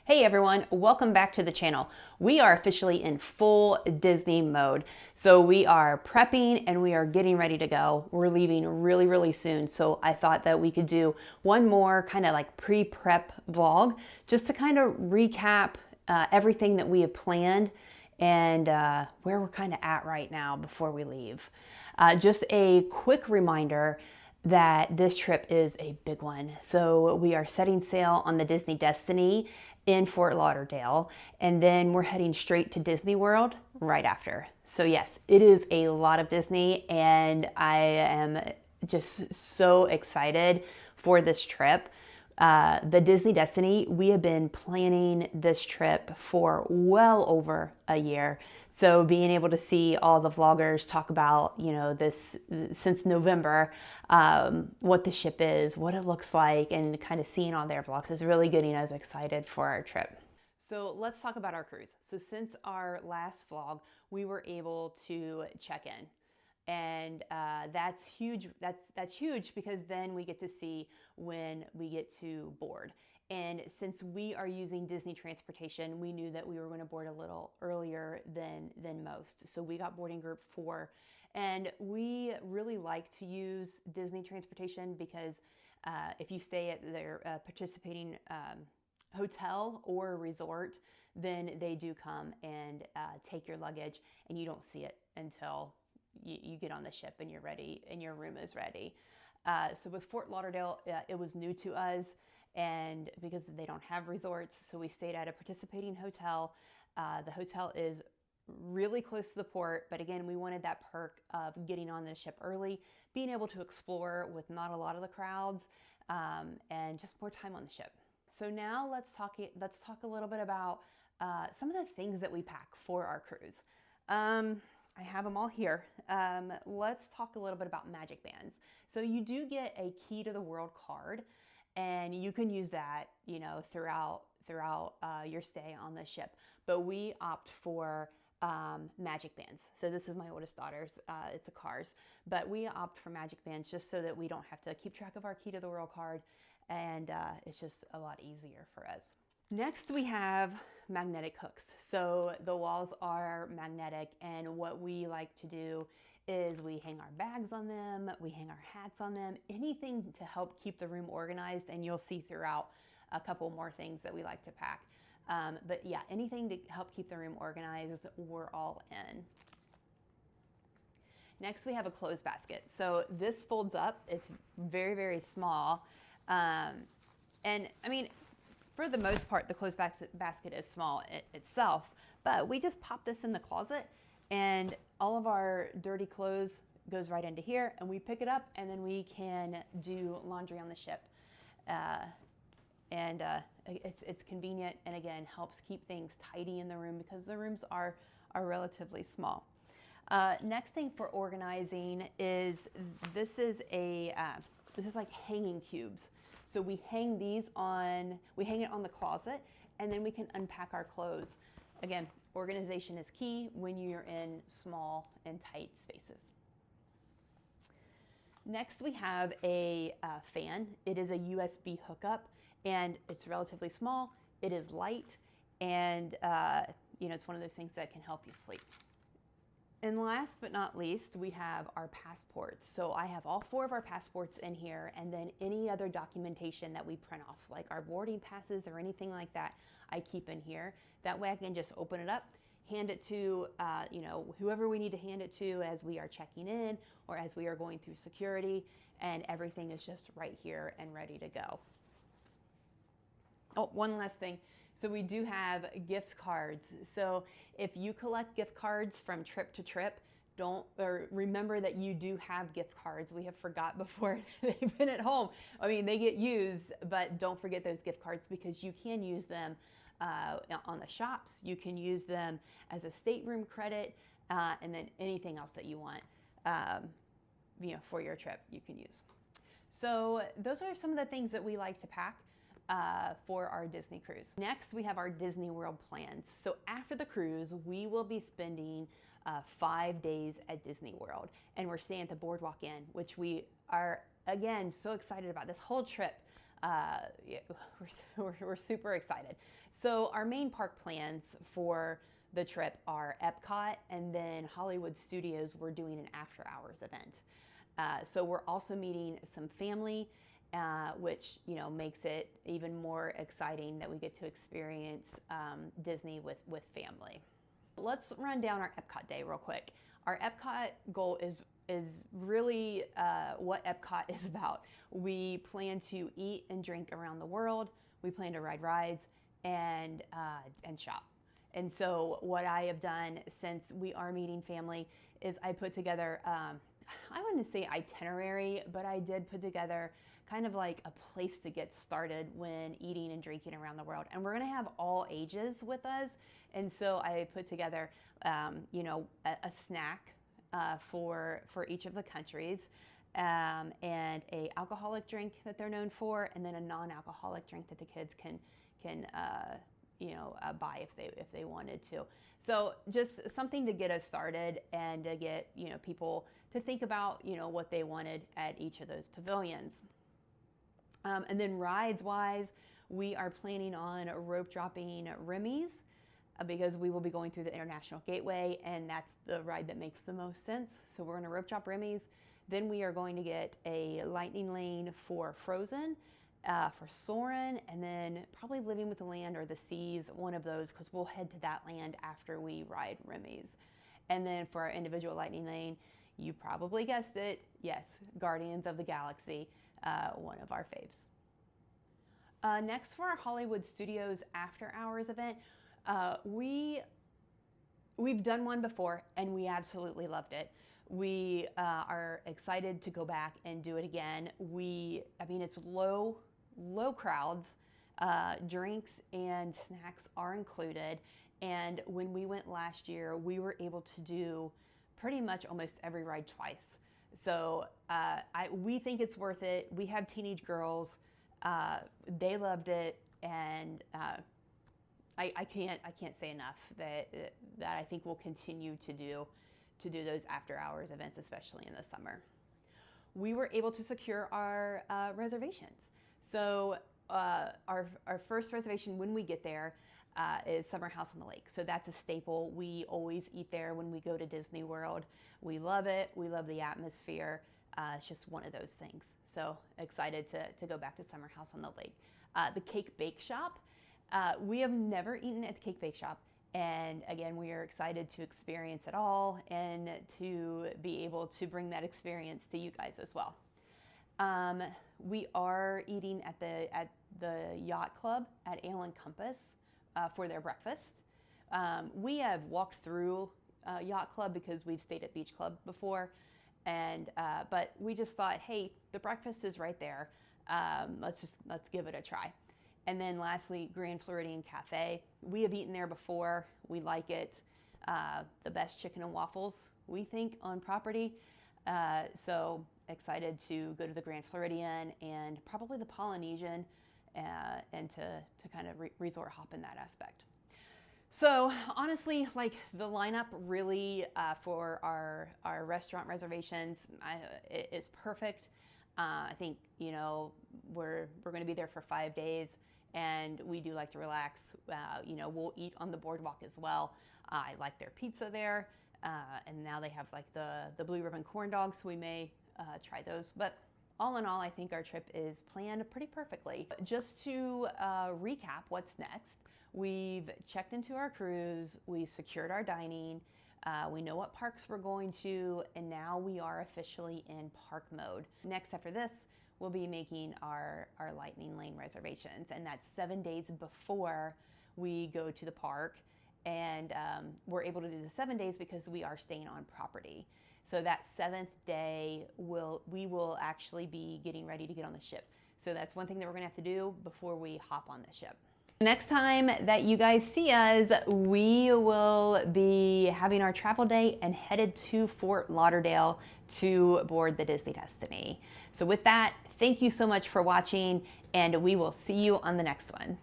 Hey everyone, welcome back to the channel. We are officially in full Disney mode. So we are prepping and we are getting ready to go. We're leaving really soon. So I thought that we could do one more kind of like pre-prep vlog just to kind of recap everything that we have planned and where we're kind of at right now before we leave. Just a quick reminder that this trip is a big one. So we are setting sail on the Disney Destiny in Fort Lauderdale, and then we're heading straight to Disney World right after. So yes, it is a lot of Disney, and I am just so excited for this trip. The Disney Destiny, we have been planning this trip for well over a year. So being able to see all the vloggers talk about, this since November, what the ship is, what it looks like, and kind of seeing all their vlogs is really getting us excited for our trip. So let's talk about our cruise. So since our last vlog, we were able to check in. And that's huge. That's huge because then we get to see when we get to board. And since we are using Disney transportation, we knew that we were going to board a little earlier than most. So we got boarding group 4, and we really like to use Disney transportation because if you stay at their participating hotel or resort, then they do come and take your luggage, and you don't see it until you get on the ship and you're ready and your room is ready. So with Fort Lauderdale, it was new to us, and because they don't have resorts, so we stayed at a participating hotel. The hotel is really close to the port, but again, we wanted that perk of getting on the ship early, being able to explore with not a lot of the crowds, and just more time on the ship. So now let's talk a little bit about some of the things that we pack for our cruise. I have them all here. Let's talk a little bit about magic bands. So you do get a key to the world card, and you can use that, throughout your stay on the ship. But we opt for magic bands. So this is my oldest daughter's. It's a Cars, but we opt for magic bands just so that we don't have to keep track of our key to the world card, and it's just a lot easier for us. Next, we have magnetic hooks. So the walls are magnetic, and what we like to do is we hang our bags on them, we hang our hats on them, anything to help keep the room organized, and you'll see throughout a couple more things that we like to pack. But yeah, anything to help keep the room organized, we're all in. Next, we have a clothes basket. So this folds up. It's very small. And I mean, for the most part, the clothes basket is small itself, but we just pop this in the closet, and all of our dirty clothes goes right into here, and we pick it up, and then we can do laundry on the ship. It's convenient, and again, helps keep things tidy in the room because the rooms are relatively small. Next thing for organizing is this is like hanging cubes. So we hang it on the closet, and then we can unpack our clothes. Again, organization is key when you're in small and tight spaces. Next, we have a fan. It is a USB hookup, and it's relatively small. It is light, and it's one of those things that can help you sleep. And last but not least, we have our passports. So I have all 4 of our passports in here, and then any other documentation that we print off, like our boarding passes or anything like that, I keep in here. That way I can just open it up, hand it to whoever we need to hand it to as we are checking in or as we are going through security, and everything is just right here and ready to go. Oh, one last thing. So we do have gift cards. So if you collect gift cards from trip to trip, remember that you do have gift cards. We have forgot before they've been at home. I mean, they get used, but don't forget those gift cards because you can use them on the shops. You can use them as a stateroom credit, and then anything else that you want, for your trip, you can use. So those are some of the things that we like to pack for our Disney cruise. Next, we have our Disney World plans. So after the cruise, we will be spending 5 days at Disney World, and we're staying at the BoardWalk Inn, which we are, again, so excited about. This whole trip Yeah, we're super excited. So our main park plans for the trip are Epcot and then Hollywood Studios. We're doing an after hours event. So we're also meeting some family, which makes it even more exciting that we get to experience Disney with family. Let's run down our Epcot day real quick. Our Epcot goal is really what Epcot is about. We plan to eat and drink around the world. We plan to ride rides and shop. And so what I have done since we are meeting family is I put together, I wouldn't say itinerary, but I did put together kind of like a place to get started when eating and drinking around the world. And we're gonna have all ages with us. And so I put together, a snack for each of the countries, and a alcoholic drink that they're known for, and then a non-alcoholic drink that the kids can buy if they wanted to. So just something to get us started and to get people to think about what they wanted at each of those pavilions. And then rides wise, we are planning on rope dropping Remy's because we will be going through the International Gateway, and that's the ride that makes the most sense. So we're going to rope drop Remy's. Then we are going to get a lightning lane for Frozen, for Soarin', and then probably Living with the Land or the Seas, one of those, because we'll head to that land after we ride Remy's. And then for our individual lightning lane, you probably guessed it, yes, Guardians of the Galaxy, one of our faves. Next, for our Hollywood Studios after hours event, we've done one before and we absolutely loved it. We are excited to go back and do it again. It's low crowds, drinks and snacks are included. And when we went last year, we were able to do pretty much almost every ride twice. So we think it's worth it. We have teenage girls. They loved it. And I can't say enough that I think we'll continue to do those after hours events, especially in the summer. We were able to secure our reservations. So our first reservation when we get there is Summer House on the Lake. So that's a staple. We always eat there when we go to Disney World. We love it. We love the atmosphere. It's just one of those things. So excited to go back to Summer House on the Lake. The Cake Bake Shop. We have never eaten at the Cake Bake Shop. And again, we are excited to experience it all and to be able to bring that experience to you guys as well. We are eating at the Yacht Club at Ale and Compass for their breakfast. We have walked through Yacht Club because we've stayed at Beach Club before, but we just thought, hey, the breakfast is right there. Let's give it a try. And then lastly, Grand Floridian Cafe. We have eaten there before. We like it. The best chicken and waffles, we think, on property. So excited to go to the Grand Floridian and probably the Polynesian and to kind of resort hop in that aspect. So honestly, like the lineup really for our restaurant reservations is perfect. I think, we're going to be there for 5 days. And we do like to relax. We'll eat on the boardwalk as well. I like their pizza there. And now they have like the blue ribbon corn dogs, so we may try those. But all in all, I think our trip is planned pretty perfectly. Just to recap what's next, we've checked into our cruise, we secured our dining, we know what parks we're going to, and now we are officially in park mode. Next after this, we'll be making our lightning lane reservations, and that's 7 days before we go to the park. And we're able to do the 7 days because we are staying on property. So that 7th day, we will actually be getting ready to get on the ship. So that's one thing that we're gonna have to do before we hop on the ship. Next time that you guys see us, we will be having our travel day and headed to Fort Lauderdale to board the Disney Destiny. So with that, thank you so much for watching, and we will see you on the next one.